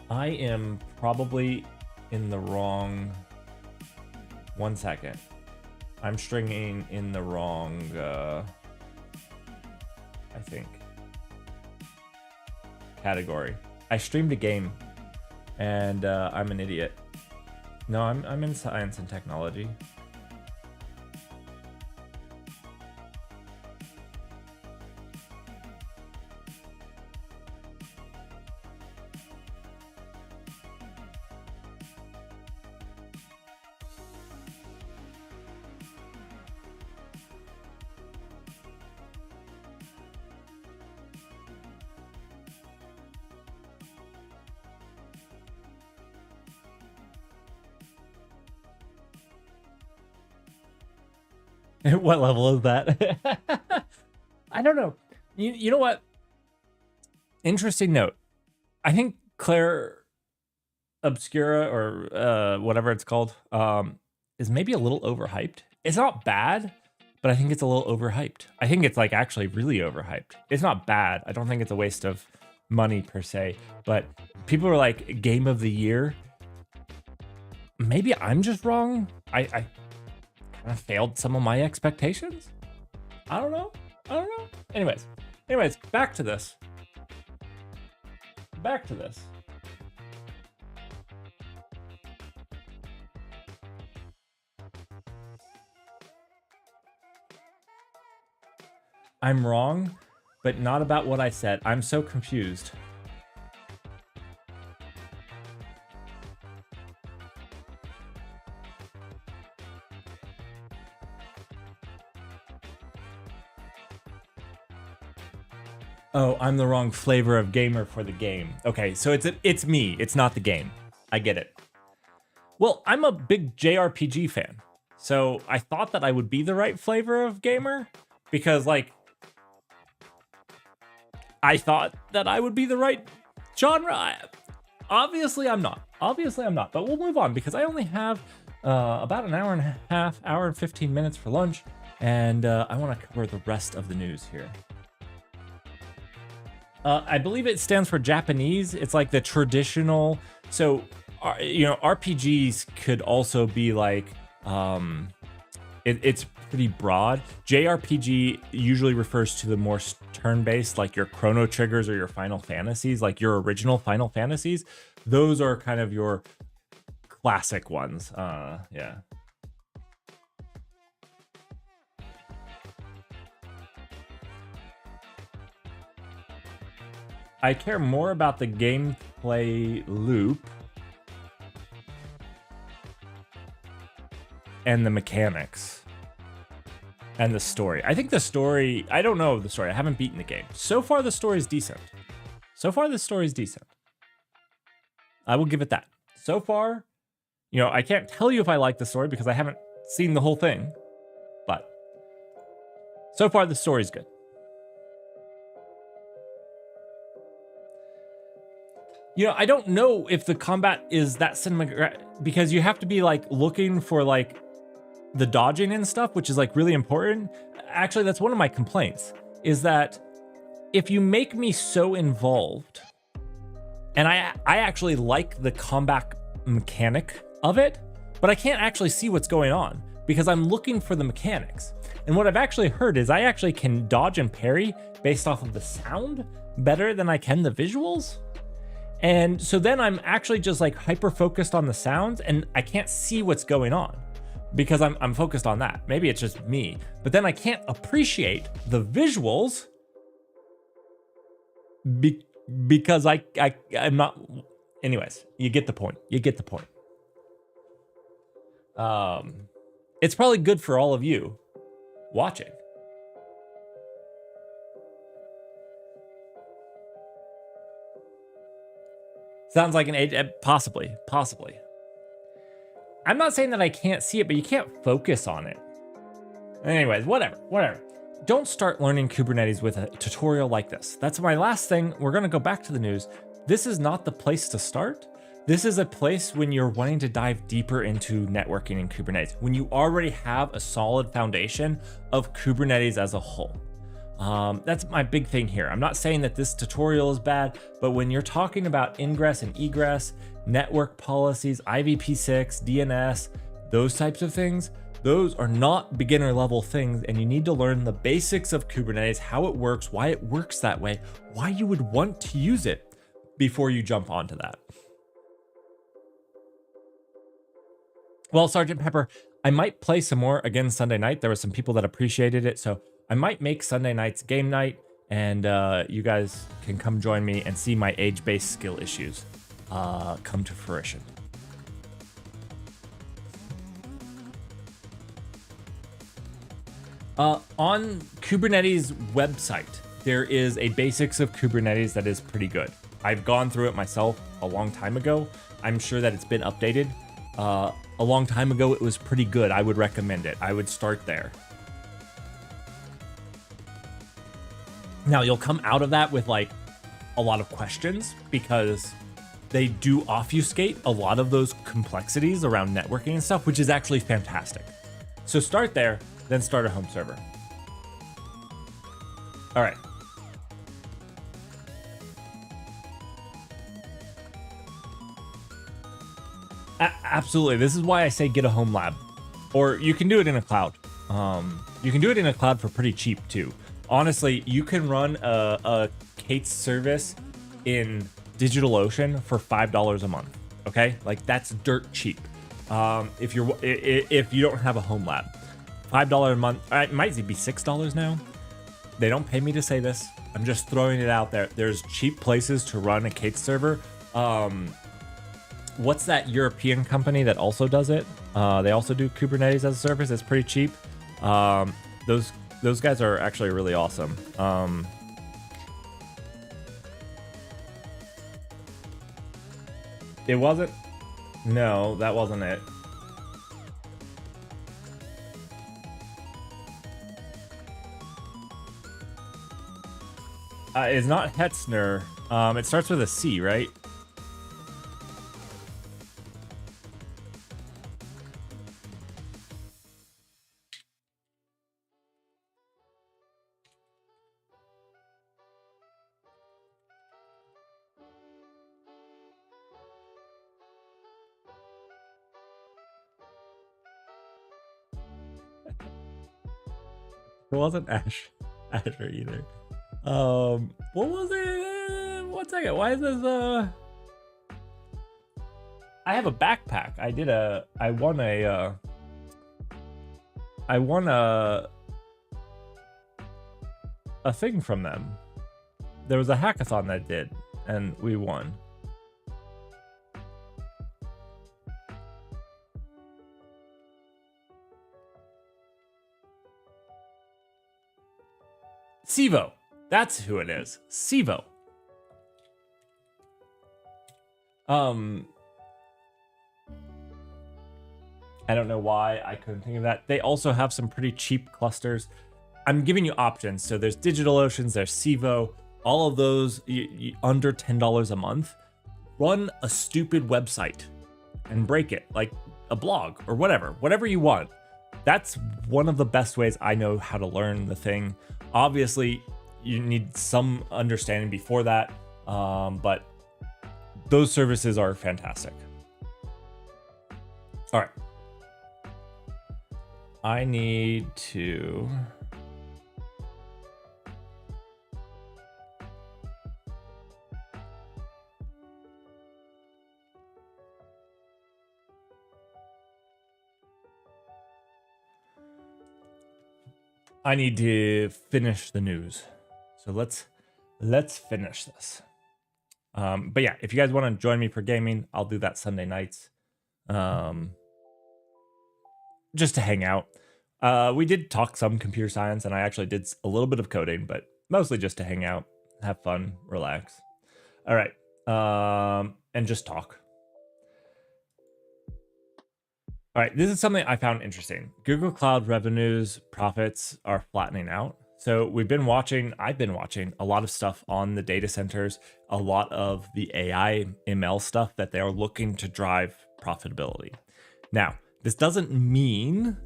I am probably in the wrong... 1 second. I'm stringing in the wrong, I think, category. I streamed a game, and I'm an idiot. No, I'm in science and technology. What level is that? I don't know. You know what? Interesting note. I think Claire Obscura, or whatever it's called, is maybe a little overhyped. It's not bad, but I think it's a little overhyped. I think it's like actually really overhyped. It's not bad. I don't think it's a waste of money per se, but people are like game of the year. Maybe I'm just wrong. I failed some of my expectations. I don't know. Anyways, back to this. I'm wrong, but not about what I said. I'm so confused. Oh, I'm the wrong flavor of gamer for the game. Okay, so it's me. It's not the game. I get it. Well, I'm a big JRPG fan, so I thought that I would be the right flavor of gamer because, like, I thought that I would be the right genre. Obviously, I'm not. But we'll move on because I only have about an hour and a half, hour and 15 minutes for lunch, and I want to cover the rest of the news here. I believe it stands for Japanese. It's like the traditional. So, RPGs could also be like, it's pretty broad. JRPG usually refers to the more turn-based, like your Chrono Triggers or your Final Fantasies, like your original Final Fantasies. Those are kind of your classic ones. Yeah. I care more about the gameplay loop and the mechanics and the story. I think the story, I don't know the story. I haven't beaten the game. So far, the story is decent. I will give it that. So far, I can't tell you if I like the story because I haven't seen the whole thing, but so far the story's good. I don't know if the combat is that cinematic because you have to be like looking for like the dodging and stuff, which is like really important. Actually, that's one of my complaints is that if you make me so involved, and I actually like the combat mechanic of it, but I can't actually see what's going on because I'm looking for the mechanics. And what I've actually heard is I actually can dodge and parry based off of the sound better than I can the visuals. And so then I'm actually just like hyper focused on the sounds and I can't see what's going on. because I'm focused on that. Maybe it's just me, but then I can't appreciate the visuals because I'm not. Anyways, you get the point. You get the point. It's probably good for all of you watching. Sounds like an age, possibly. I'm not saying that I can't see it, but you can't focus on it. Anyways, whatever. Don't start learning Kubernetes with a tutorial like this. That's my last thing. We're gonna go back to the news. This is not the place to start. This is a place when you're wanting to dive deeper into networking in Kubernetes, when you already have a solid foundation of Kubernetes as a whole. That's my big thing here. I'm not saying that this tutorial is bad, but when you're talking about ingress and egress, network policies, IVP6, DNS, those types of things, those are not beginner level things, and you need to learn the basics of Kubernetes, how it works, why it works that way, why you would want to use it before you jump onto that. Well, Sergeant Pepper, I might play some more again Sunday night. There were some people that appreciated it, so I might make Sunday nights game night, and you guys can come join me and see my age-based skill issues come to fruition. On Kubernetes website, there is a basics of Kubernetes that is pretty good. I've gone through it myself a long time ago. I'm sure that it's been updated. A long time ago, it was pretty good. I would recommend it. I would start there. Now, you'll come out of that with like a lot of questions because they do obfuscate a lot of those complexities around networking and stuff, which is actually fantastic. So start there, then start a home server. All right. Absolutely. This is why I say get a home lab, or you can do it in a cloud. You can do it in a cloud for pretty cheap too. Honestly, you can run a K8s service in DigitalOcean for $5 a month. Okay, like that's dirt cheap. If you don't have a home lab, $5 a month. It might be $6 now. They don't pay me to say this. I'm just throwing it out there. There's cheap places to run a K8s server. What's that European company that also does it? They also do Kubernetes as a service. It's pretty cheap. Those guys are actually really awesome. It wasn't. No, that wasn't it. It's not Hetzner. It starts with a C, right? It wasn't Azure either. What was it? 1 second. Why is this? I have a backpack. I won a thing from them. There was a hackathon that did, and we won. Sivo. That's who it is. Sivo. I don't know why I couldn't think of that. They also have some pretty cheap clusters. I'm giving you options. So there's DigitalOcean, there's Sivo, all of those under $10 a month. Run a stupid website and break it, like a blog or whatever you want. That's one of the best ways I know how to learn the thing. Obviously, you need some understanding before that, but those services are fantastic. All right. I need to... I need to finish the news. So let's finish this. But yeah, if you guys want to join me for gaming, I'll do that Sunday nights. Just to hang out. We did talk some computer science, and I actually did a little bit of coding, but mostly just to hang out, have fun, relax. All right, and just talk. All right, this is something I found interesting. Google Cloud revenues, profits are flattening out. So I've been watching a lot of stuff on the data centers, a lot of the AI ML stuff that they are looking to drive profitability. Now, this doesn't mean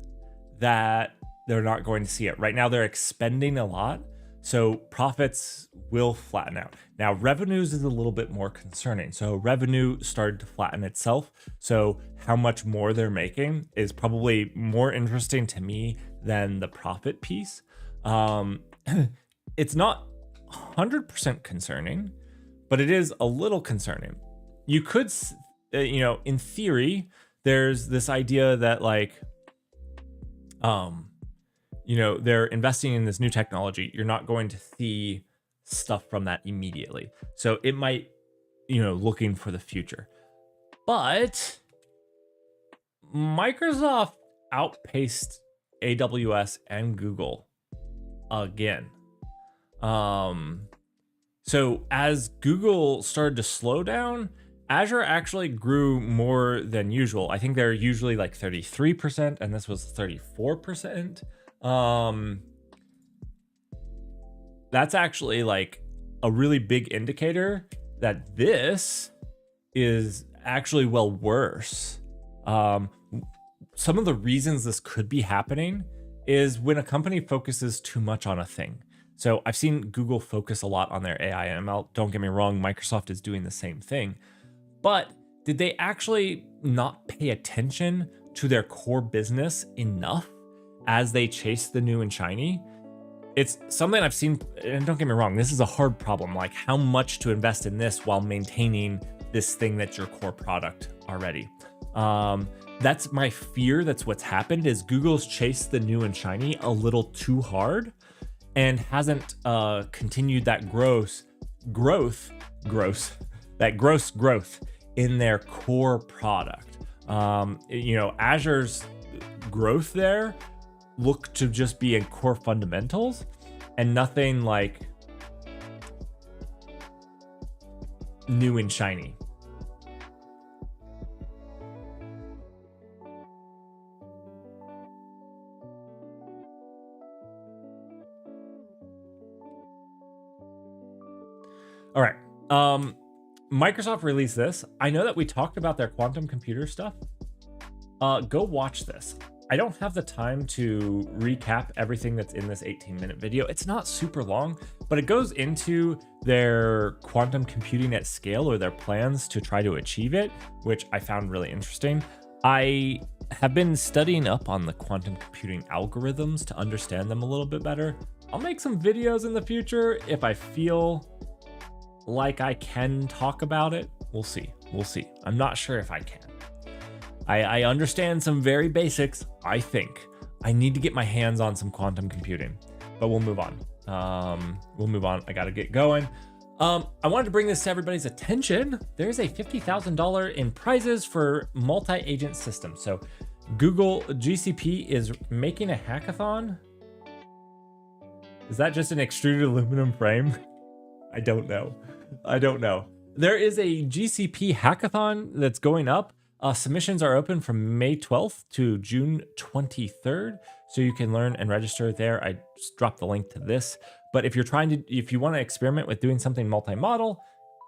that they're not going to see it. Right now, they're expending a lot, so profits will flatten out. Now, revenues is a little bit more concerning. So revenue started to flatten itself. So how much more they're making is probably more interesting to me than the profit piece. It's not 100% concerning, but it is a little concerning. You could, in theory, there's this idea that they're investing in this new technology. You're not going to see stuff from that immediately. So it might, looking for the future. But Microsoft outpaced AWS and Google again. So as Google started to slow down, Azure actually grew more than usual. I think they're usually like 33%, and this was 34%. That's actually like a really big indicator that this is actually worse. Some of the reasons this could be happening is when a company focuses too much on a thing. So I've seen Google focus a lot on their AI and ML. Don't get me wrong, Microsoft is doing the same thing. But did they actually not pay attention to their core business enough as they chase the new and shiny? It's something I've seen, and don't get me wrong, this is a hard problem. Like, how much to invest in this while maintaining this thing that's your core product already? That's my fear. That's what's happened, is Google's chased the new and shiny a little too hard and hasn't continued that gross growth in their core product. Azure's growth there looked to just be in core fundamentals and nothing like new and shiny. All right. Microsoft released this. I know that we talked about their quantum computer stuff. Go watch this. I don't have the time to recap everything that's in this 18-minute video. It's not super long, but it goes into their quantum computing at scale, or their plans to try to achieve it, which I found really interesting. I have been studying up on the quantum computing algorithms to understand them a little bit better. I'll make some videos in the future if I feel like I can talk about it. We'll see. I'm not sure if I can. I understand some very basics, I think. I need to get my hands on some quantum computing, but we'll move on. I gotta get going. I wanted to bring this to everybody's attention. There's a $50,000 in prizes for multi-agent systems. So Google GCP is making a hackathon. Is that just an extruded aluminum frame? I don't know. There is a GCP hackathon that's going up. Submissions are open from May 12th to June 23rd, so you can learn and register there. I just dropped the link to this. But if you want to experiment with doing something multi-model,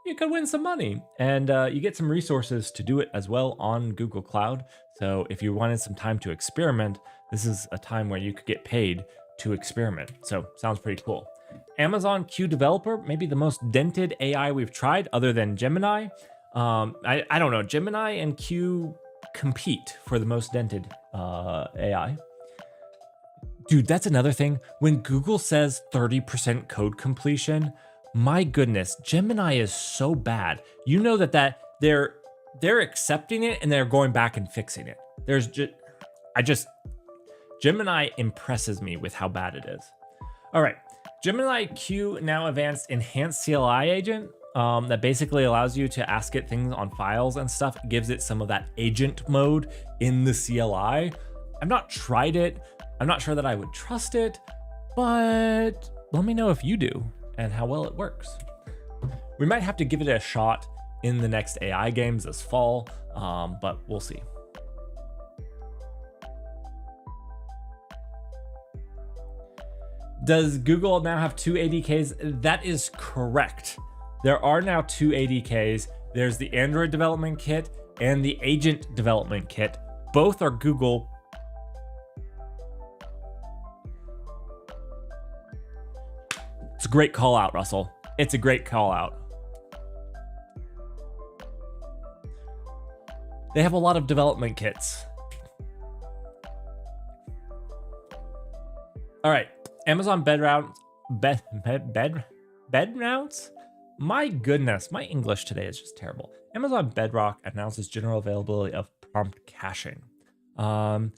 you could win some money, and you get some resources to do it as well on Google Cloud. So if you wanted some time to experiment, this is a time where you could get paid to experiment. So sounds pretty cool. Amazon Q Developer, maybe the most dented AI we've tried other than Gemini. I don't know. Gemini and Q compete for the most dented AI. Dude, that's another thing. When Google says 30% code completion, my goodness, Gemini is so bad. You know that they're accepting it and they're going back and fixing it. Gemini impresses me with how bad it is. All right, Gemini Q now advanced enhanced CLI agent that basically allows you to ask it things on files and stuff. It gives it some of that agent mode in the CLI. I've not tried it. I'm not sure that I would trust it, but let me know if you do and how well it works. We might have to give it a shot in the next AI games this fall, but we'll see. Does Google now have 2 ADKs? That is correct. There are now 2 ADKs. There's the Android development kit and the agent development kit. Both are Google. It's a great call out, Russell. It's a great call out. They have a lot of development kits. All right, Amazon bed rounds? My goodness, my English today is just terrible. Amazon Bedrock announces general availability of prompt caching. I'm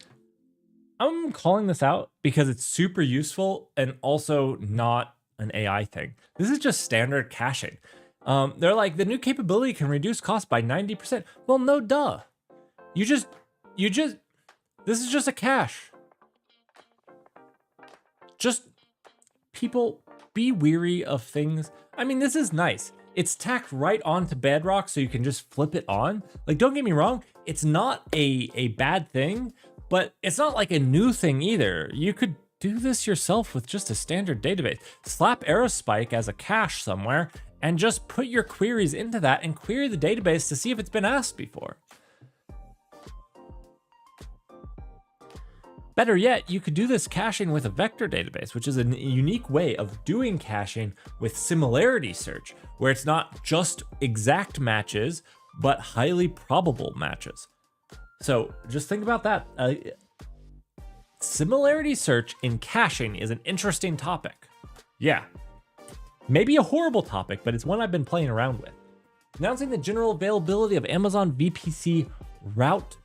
calling this out because it's super useful and also not an AI thing. This is just standard caching. They're like, the new capability can reduce cost by 90%. Well, no duh. This is just a cache. Just people be weary of things. I mean, this is nice. It's tacked right onto Bedrock so you can just flip it on. Like, don't get me wrong, it's not a bad thing, but it's not like a new thing either. You could do this yourself with just a standard database. Slap Aerospike as a cache somewhere and just put your queries into that and query the database to see if it's been asked before. Better yet, you could do this caching with a vector database, which is a unique way of doing caching with similarity search, where it's not just exact matches, but highly probable matches. So just think about that. Similarity search in caching is an interesting topic. Yeah, maybe a horrible topic, but it's one I've been playing around with. Announcing the general availability of Amazon VPC route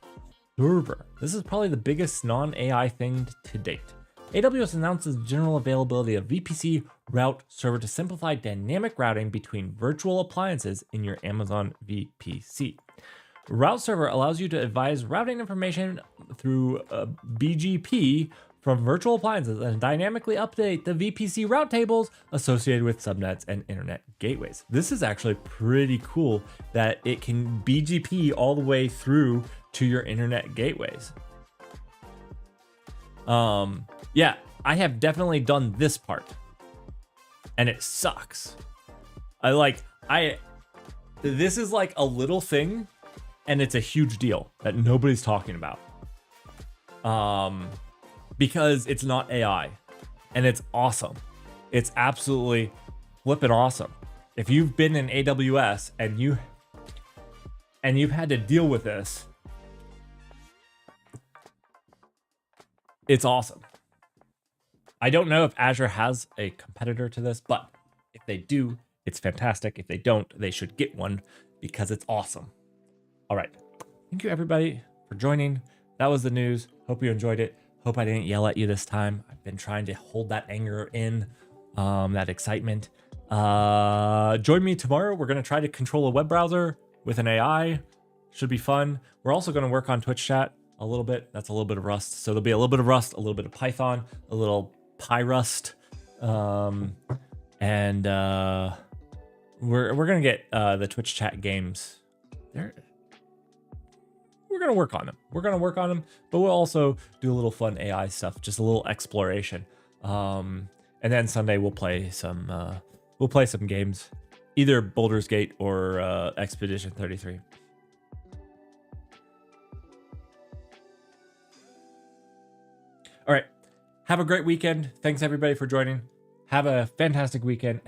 server. This is probably the biggest non-AI thing to date. AWS announces general availability of VPC route server to simplify dynamic routing between virtual appliances in your Amazon VPC. Route server allows you to advise routing information through BGP from virtual appliances and dynamically update the VPC route tables associated with subnets and internet gateways. This is actually pretty cool that it can BGP all the way through to your internet gateways. Yeah, I have definitely done this part and it sucks. This is like a little thing and it's a huge deal that nobody's talking about. Because it's not AI and it's awesome. It's absolutely flippin' awesome. If you've been in AWS and you've had to deal with this, it's awesome. I don't know if Azure has a competitor to this, but if they do, it's fantastic. If they don't, they should get one because it's awesome. All right. Thank you everybody for joining. That was the news. Hope you enjoyed it. Hope I didn't yell at you this time. I've been trying to hold that anger in, that excitement. Join me tomorrow. We're going to try to control a web browser with an AI. Should be fun. We're also going to work on Twitch chat a little bit. That's a little bit of Rust. So there'll be a little bit of Rust, a little bit of Python, a little PyRust. We're going to get the Twitch chat games. We're going to work on them. But we'll also do a little fun AI stuff, just a little exploration. And then Sunday we'll play some games, either Baldur's Gate or Expedition 33. All right. Have a great weekend. Thanks everybody for joining. Have a fantastic weekend.